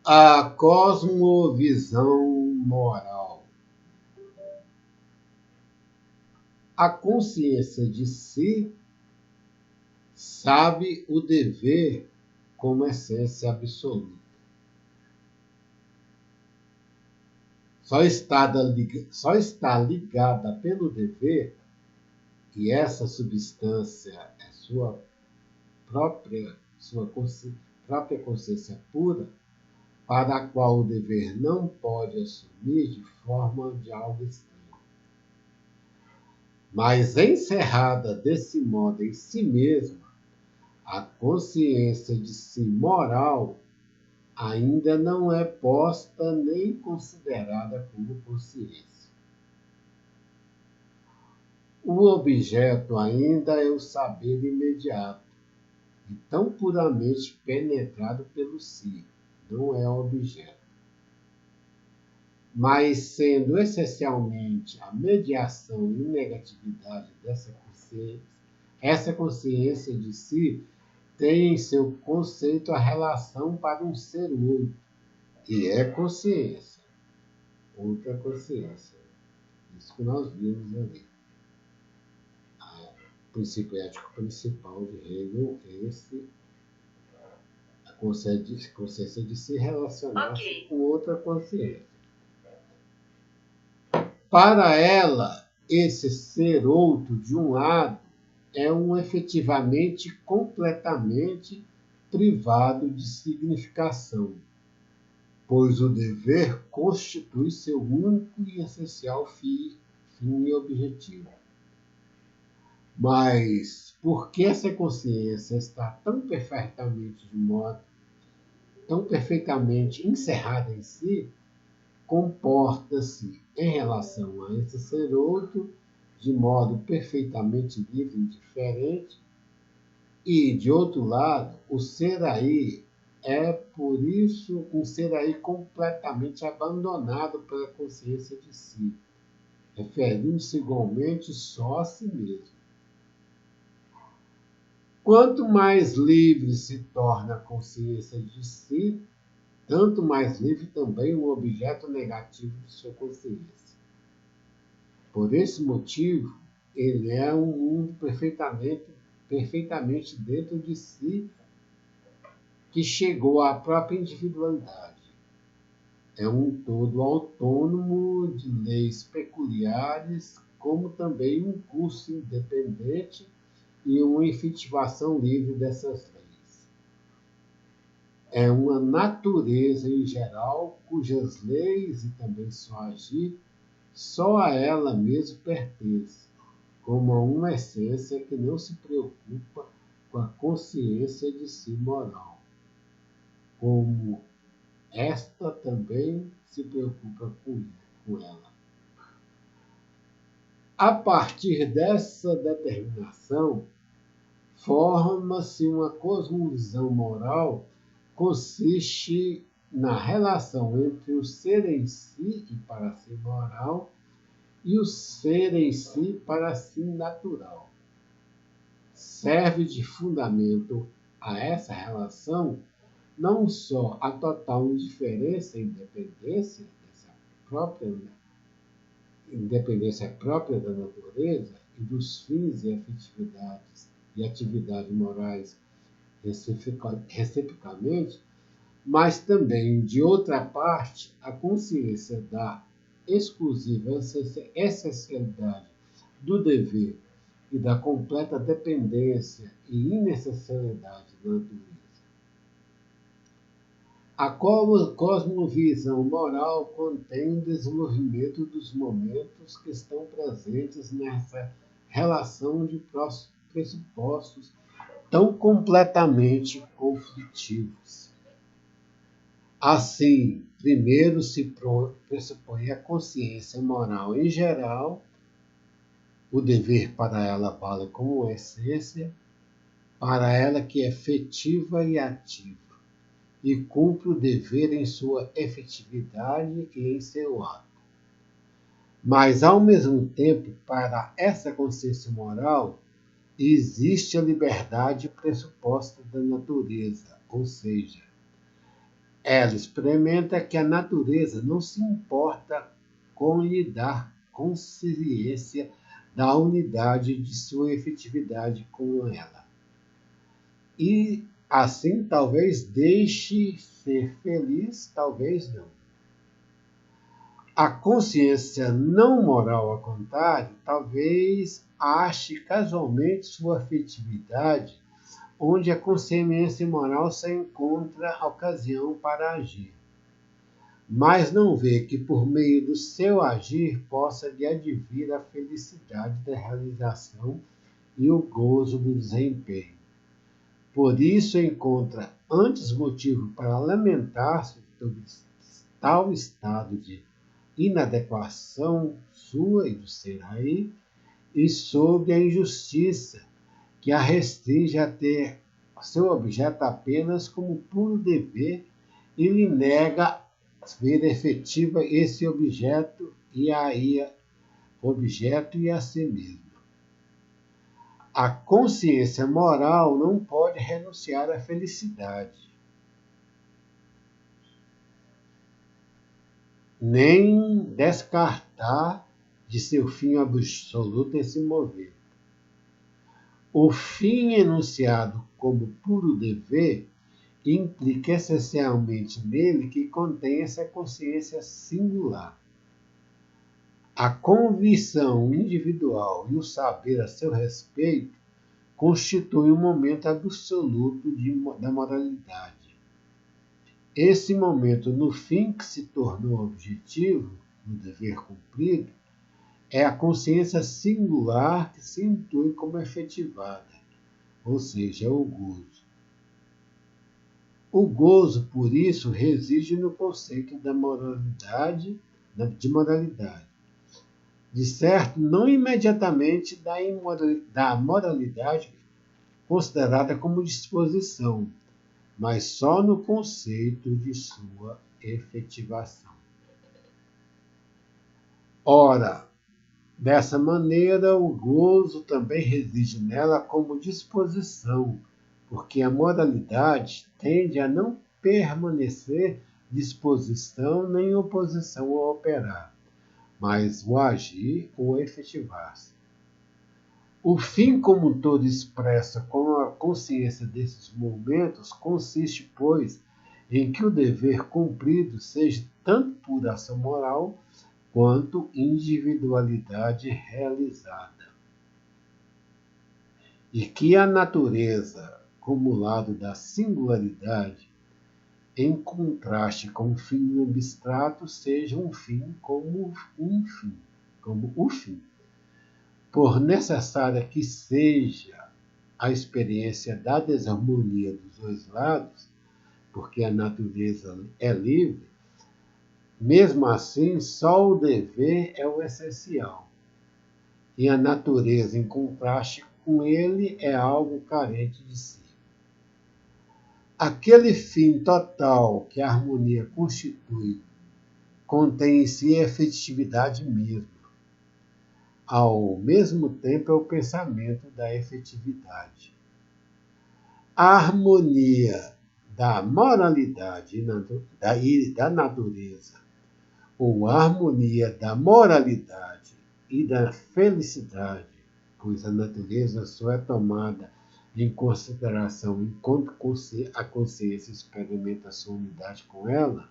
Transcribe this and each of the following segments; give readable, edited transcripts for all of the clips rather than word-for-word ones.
A cosmovisão moral. A consciência de si sabe o dever como essência absoluta. Só está ligada pelo dever, e essa substância é própria consciência pura, para a qual o dever não pode assumir de forma de algo estranho. Mas encerrada desse modo em si mesma, a consciência de si moral ainda não é posta nem considerada como consciência. O objeto ainda é o saber imediato, e tão puramente penetrado pelo si, não é o objeto. Mas sendo essencialmente a mediação e negatividade dessa consciência, essa consciência de si tem em seu conceito a relação para um ser outro, e é consciência, outra consciência. Isso que nós vimos ali. O princípio ético principal de Hegel é esse, a consciência de se relacionar com outra consciência. Para ela, esse ser outro, de um lado, é um efetivamente, completamente privado de significação, pois o dever constitui seu único e essencial fim e objetivo. Mas, porque essa consciência está tão perfeitamente encerrada em si, comporta-se em relação a esse ser outro de modo perfeitamente livre e indiferente, e, de outro lado, o ser aí é, por isso, um ser aí completamente abandonado pela consciência de si, referindo-se igualmente só a si mesmo. Quanto mais livre se torna a consciência de si, tanto mais livre também o objeto negativo de sua consciência. Por esse motivo, ele é um mundo perfeitamente dentro de si, que chegou à própria individualidade. É um todo autônomo de leis peculiares, como também um curso independente e uma efetivação livre dessas leis. É uma natureza em geral, cujas leis e também seu agir só a ela mesma pertence, como a uma essência que não se preocupa com a consciência de si moral, como esta também se preocupa com ela. A partir dessa determinação, forma-se uma cosmovisão moral, consiste na relação entre o ser em si e para si moral e o ser em si para si natural. Serve de fundamento a essa relação não só a total indiferença e independência própria da natureza e dos fins e atividades morais reciprocamente, mas também, de outra parte, a consciência da exclusiva essencialidade do dever e da completa dependência e inessentialidade da natureza. A cosmovisão moral contém o desenvolvimento dos momentos que estão presentes nessa relação de pressupostos tão completamente conflitivos. Assim, primeiro se pressupõe a consciência moral em geral, o dever para ela vale como essência, para ela que é efetiva e ativa, e cumpre o dever em sua efetividade e em seu ato. Mas, ao mesmo tempo, para essa consciência moral, existe a liberdade pressuposta da natureza, ou seja, Ela experimenta que a natureza não se importa com lhe dar consciência da unidade de sua efetividade com ela. E assim talvez deixe ser feliz, talvez não. A consciência não moral, ao contrário, talvez ache casualmente sua afetividade onde a consciência moral se encontra a ocasião para agir, mas não vê que por meio do seu agir possa lhe advir a felicidade da realização e o gozo do desempenho. Por isso encontra antes motivo para lamentar-se sobre tal estado de inadequação sua e do Seraí, e sobre a injustiça que a restringe a ter seu objeto apenas como puro dever e lhe nega ver efetiva esse objeto e a si mesmo. A consciência moral não pode renunciar à felicidade, nem descartar de seu fim absoluto esse mover. O fim enunciado como puro dever implica essencialmente nele que contém essa consciência singular. A convicção individual e o saber a seu respeito constituem um momento absoluto da moralidade. Esse momento, no fim que se tornou objetivo, no dever cumprido, é a consciência singular que se intui como efetivada, ou seja, o gozo. O gozo, por isso, reside no conceito de moralidade, de certo, não imediatamente da moralidade considerada como disposição, mas só no conceito de sua efetivação. Ora, dessa maneira, o gozo também reside nela como disposição, porque a moralidade tende a não permanecer disposição nem oposição ao operar, mas o agir ou efetivar-se. O fim como um todo expressa com a consciência desses momentos consiste, pois, em que o dever cumprido seja tanto pura ação moral quanto individualidade realizada. E que a natureza, como lado da singularidade, em contraste com o fim abstrato, seja um fim como o fim. Por necessária que seja a experiência da desarmonia dos dois lados, porque a natureza é livre, mesmo assim, só o dever é o essencial, e a natureza, em contraste com ele, é algo carente de si. Aquele fim total que a harmonia constitui contém em si a efetividade mesma. Ao mesmo tempo, é o pensamento da efetividade. A harmonia da moralidade e da natureza, ou a harmonia da moralidade e da felicidade, pois a natureza só é tomada em consideração enquanto a consciência experimenta sua unidade com ela,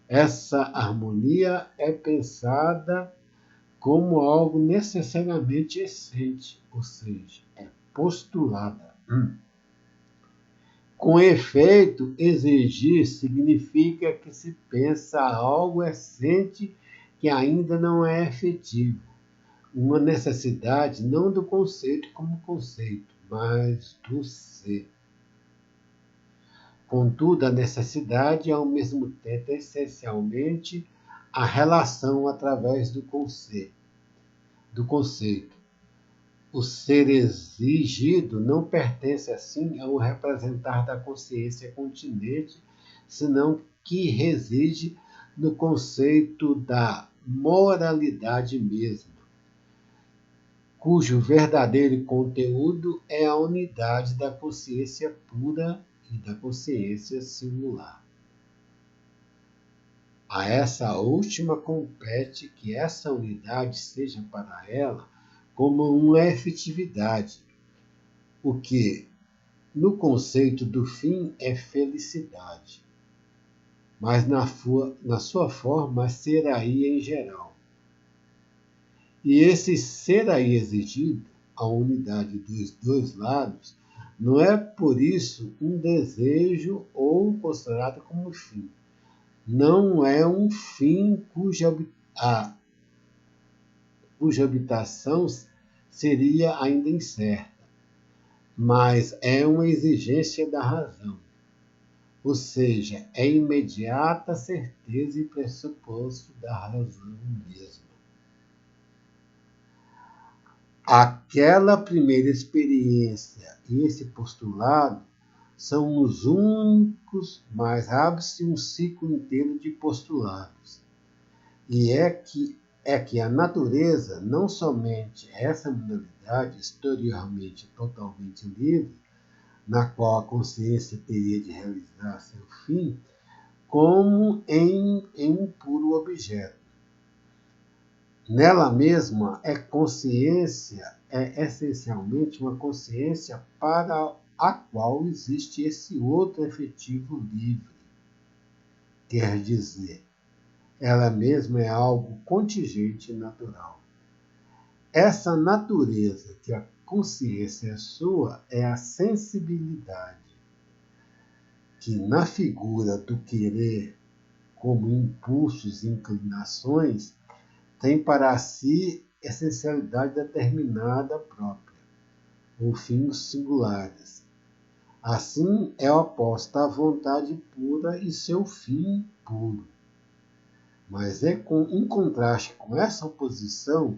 essa harmonia é pensada como algo necessariamente essente, ou seja, é postulada. Com efeito, exigir significa que se pensa algo essente que ainda não é efetivo, uma necessidade não do conceito como conceito, mas do ser. Contudo, a necessidade é ao mesmo tempo essencialmente a relação através do conceito. O ser exigido não pertence assim ao representar da consciência continente, senão que reside no conceito da moralidade mesma, cujo verdadeiro conteúdo é a unidade da consciência pura e da consciência singular. A essa última compete que essa unidade seja para ela como uma efetividade, o que, no conceito do fim, é felicidade, mas na sua forma ser aí em geral. E esse ser aí exigido, a unidade dos dois lados, não é por isso um desejo ou considerado como fim. Não é um fim cuja habitação seria ainda incerta, mas é uma exigência da razão, ou seja, é imediata certeza e pressuposto da razão mesma. Aquela primeira experiência e esse postulado são os únicos, mas abre-se um ciclo inteiro de postulados. E é que a natureza, não somente essa modalidade exteriormente totalmente livre, na qual a consciência teria de realizar seu fim, como em um puro objeto. Nela mesma é essencialmente uma consciência para a qual existe esse outro efetivo livre. Quer dizer, ela mesma é algo contingente e natural. Essa natureza que a consciência é sua é a sensibilidade, que na figura do querer como impulsos e inclinações tem para si essencialidade determinada própria, ou fins singulares. Assim é oposta à vontade pura e seu fim puro. Mas em contraste com essa oposição,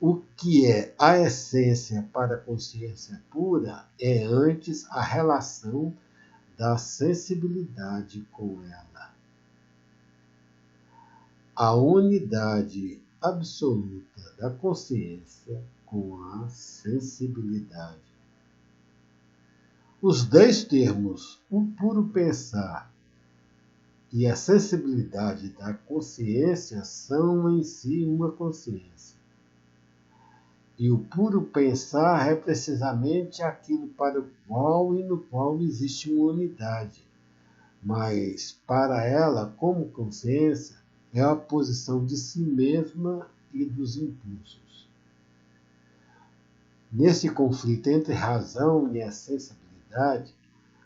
o que é a essência para a consciência pura é antes a relação da sensibilidade com ela. A unidade absoluta da consciência com a sensibilidade. Os dois termos, o puro pensar e a sensibilidade da consciência, são em si uma consciência. E o puro pensar é precisamente aquilo para o qual e no qual existe uma unidade, mas para ela, como consciência, é a posição de si mesma e dos impulsos. Nesse conflito entre razão e a sensibilidade,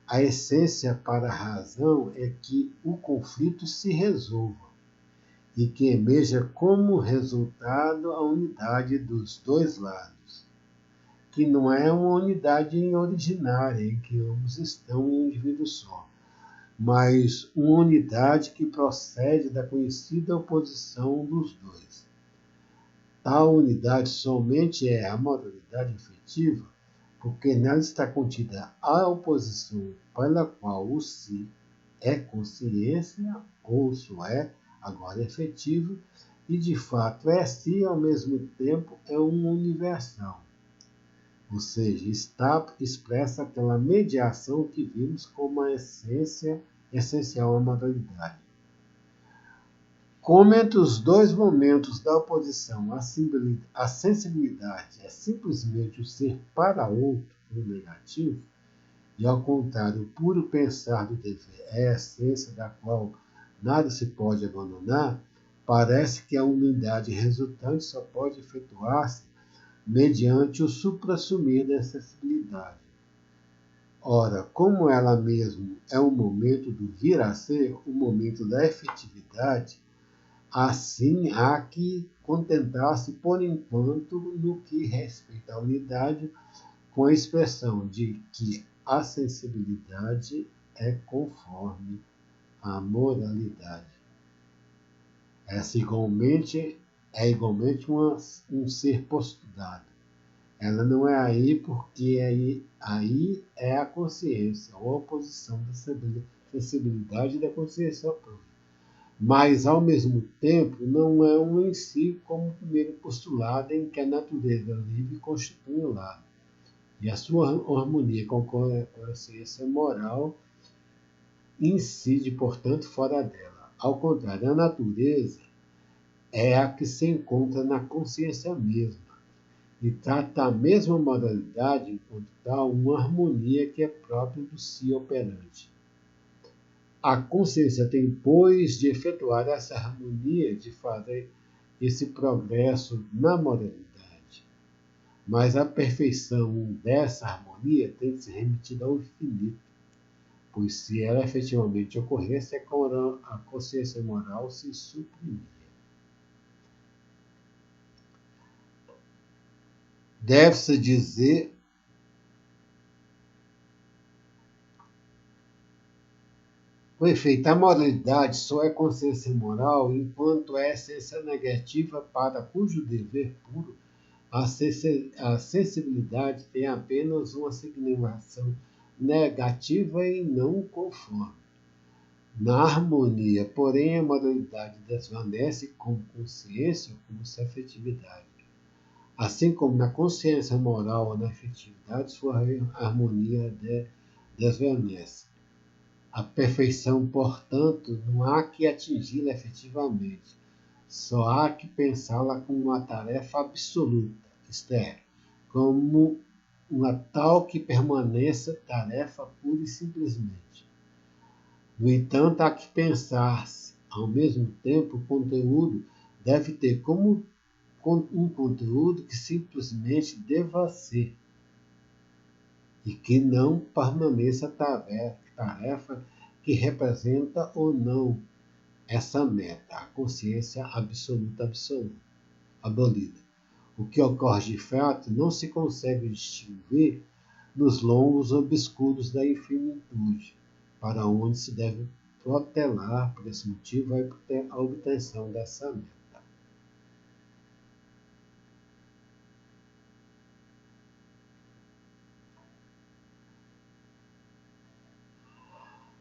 a essência para a razão é que o conflito se resolva e que emerja como resultado a unidade dos dois lados, que não é uma unidade originária em que ambos estão em um indivíduo só, mas uma unidade que procede da conhecida oposição dos dois. Tal unidade somente é a modalidade efetiva porque nela está contida a oposição pela qual o si é consciência, ou só é agora efetivo, e de fato é si ao mesmo tempo é um universal. Ou seja, está expressa aquela mediação que vimos como a essência essencial à modalidade. Como entre os dois momentos da oposição, a sensibilidade é simplesmente o ser para outro, o negativo, e ao contrário, o puro pensar do dever é a essência da qual nada se pode abandonar, parece que a unidade resultante só pode efetuar-se mediante o suprassumir da sensibilidade. Ora, como ela mesma é o momento do vir a ser, o momento da efetividade, assim há que contentar-se por enquanto no que respeita à unidade, com a expressão de que a sensibilidade é conforme a moralidade. Essa é igualmente um ser postulado. Ela não é aí porque aí é a consciência, ou a oposição da sensibilidade da consciência própria. Mas, ao mesmo tempo, não é um em si como o primeiro postulado em que a natureza livre constitui um lado, e a sua harmonia com a consciência moral incide, portanto, fora dela. Ao contrário, a natureza é a que se encontra na consciência mesma e trata a mesma moralidade enquanto tal uma harmonia que é própria do si operante. A consciência tem, pois, de efetuar essa harmonia, de fazer esse progresso na moralidade. Mas a perfeição dessa harmonia tem que ser remetida ao infinito, pois se ela efetivamente ocorresse, a consciência moral se suprimiria. Deve-se dizer com efeito, a moralidade só é consciência moral enquanto é essência negativa para cujo dever puro a sensibilidade tem apenas uma significação negativa e não conforme. Na harmonia, porém, a moralidade desvanece como consciência ou como afetividade. Assim como na consciência moral ou na afetividade, sua harmonia desvanece. A perfeição, portanto, não há que atingi-la efetivamente, só há que pensá-la como uma tarefa absoluta, isto é, como uma tal que permaneça tarefa pura e simplesmente. No entanto, há que pensar-se, ao mesmo tempo, o conteúdo deve ter como um conteúdo que simplesmente deva ser, e que não permaneça tarefa que representa ou não essa meta, a consciência absoluta abolida. O que ocorre de fato não se consegue distinguir nos longos obscuros da infinitude, para onde se deve protelar, por esse motivo, a obtenção dessa meta.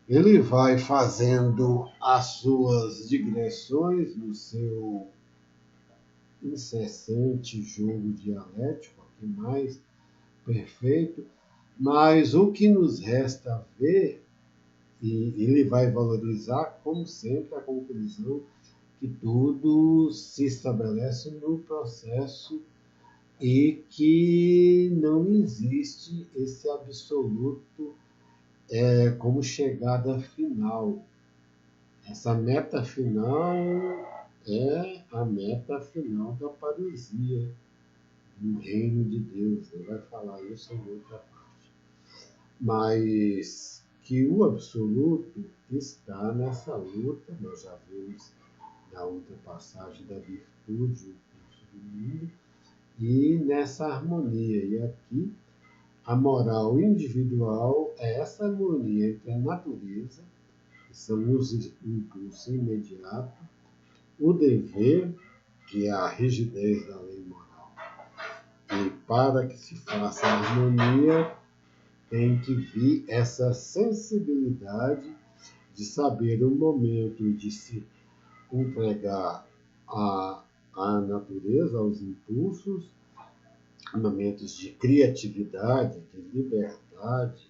Ele vai fazendo as suas digressões no seu incessante jogo dialético, aqui mais perfeito, mas o que nos resta ver, e ele vai valorizar, como sempre, a conclusão que tudo se estabelece no processo e que não existe esse absoluto como chegada final. Essa meta final é a meta final da parousia do reino de Deus. Ele vai falar isso em outra parte. Mas que o absoluto está nessa luta, nós já vimos na outra passagem da virtude, o curso do mundo, e nessa harmonia. E aqui a moral individual é essa harmonia entre a natureza, que são os impulsos imediatos, o dever, que é a rigidez da lei moral. E para que se faça a harmonia, tem que vir essa sensibilidade de saber o momento de se entregar à natureza, aos impulsos, momentos de criatividade, de liberdade,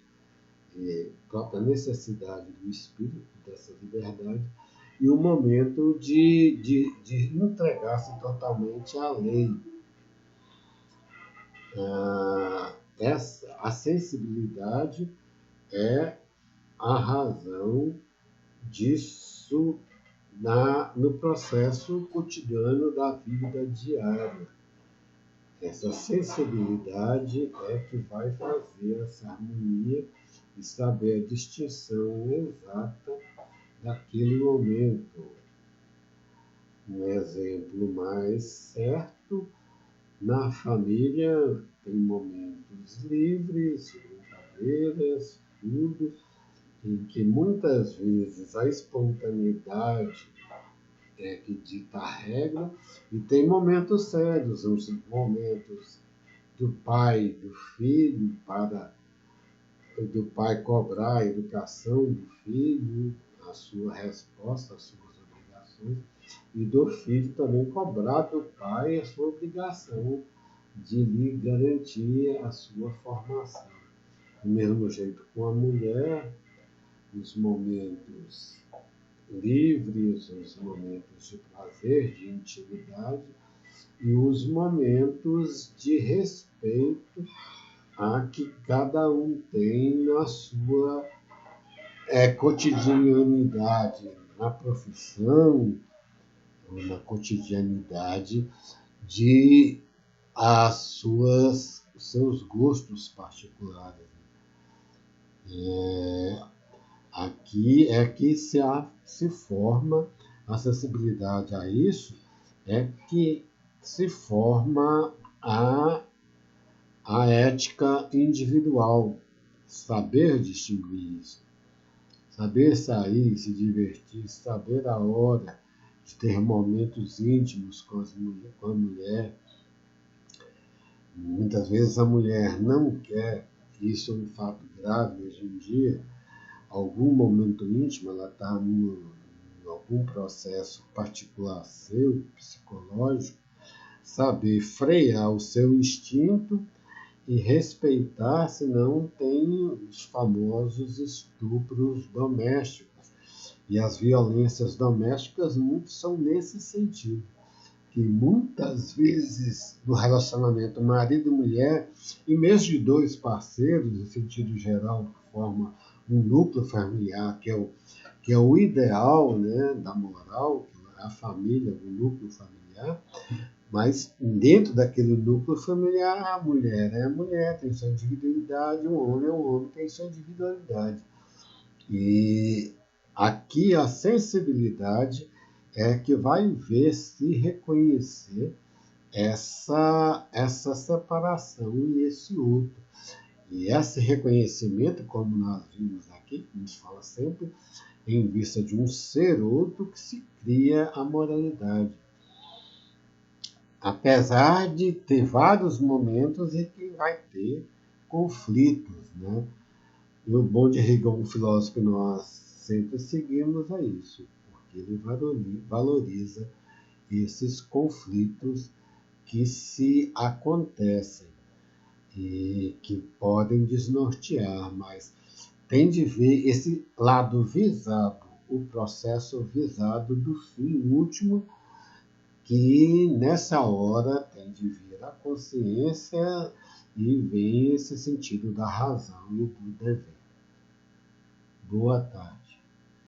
e própria necessidade do espírito, dessa liberdade, e o momento de entregar-se totalmente à lei. A sensibilidade é a razão disso no processo cotidiano da vida diária. Essa sensibilidade é que vai fazer essa harmonia e saber a distinção exata daquele momento. Um exemplo mais certo, na família tem momentos livres, brincadeiras, tudo, em que muitas vezes a espontaneidade é que dita a regra, e tem momentos sérios, os momentos do pai, do filho, do pai cobrar a educação do filho, a sua resposta, as suas obrigações, e do filho também cobrar do pai a sua obrigação de lhe garantir a sua formação. Do mesmo jeito com a mulher, nos momentos livres, os momentos de prazer, de intimidade e os momentos de respeito a que cada um tem na sua cotidianidade, na profissão, ou na cotidianidade de os seus gostos particulares. Aqui é que se forma a sensibilidade a isso, é que se forma a ética individual, saber distinguir isso, saber sair, se divertir, saber a hora de ter momentos íntimos com a mulher. Muitas vezes a mulher não quer, isso é um fato grave hoje em dia, algum momento íntimo, ela está em algum processo particular seu, psicológico, saber frear o seu instinto e respeitar, senão tem os famosos estupros domésticos. E as violências domésticas muito são nesse sentido, que muitas vezes no relacionamento marido e mulher, e mesmo de dois parceiros, em sentido geral, que forma um núcleo familiar, que é o ideal, né, da moral, que é a família, o núcleo familiar, mas dentro daquele núcleo familiar, a mulher é a mulher, tem sua individualidade, o homem é o homem, tem sua individualidade. E aqui a sensibilidade é que vai ver se reconhecer essa separação e esse outro. E esse reconhecimento, como nós vimos aqui, que nos fala sempre, em vista de um ser outro que se cria a moralidade. Apesar de ter vários momentos em que vai ter conflitos, né? E o bom de Hegel, um filósofo que nós sempre seguimos, é isso, porque ele valoriza esses conflitos que se acontecem e que podem desnortear, mas tem de ver esse lado visado, o processo visado do fim último, que nessa hora tem de vir a consciência e vem esse sentido da razão e do dever. Boa tarde.